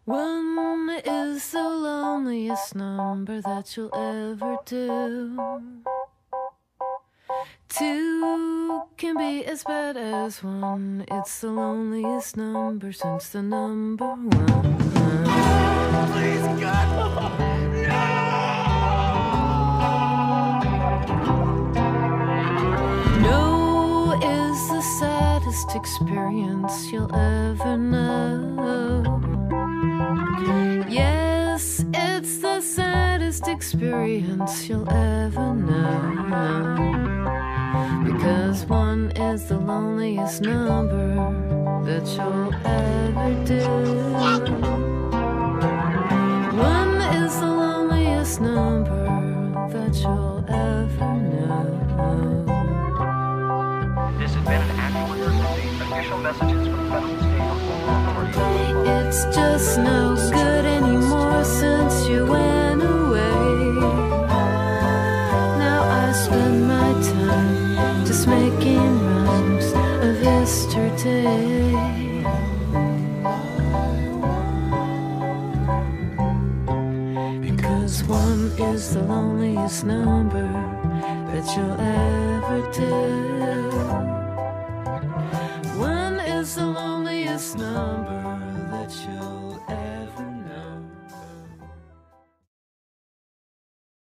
One is the loneliest number that you'll ever do. Two can be as bad as one. It's the loneliest number since the number one. Please, God! No is the saddest experience you'll ever know. Yes, it's the saddest experience you'll ever know. Because one is the loneliest number that you'll ever do. One is the loneliest number that you'll ever know. This has been an actual emergency. Official messages from federal, state, or local authorities. It's just no good anymore since you went away. Now I spend my time just making rhymes of yesterday. Because one is the loneliest number that you'll ever do.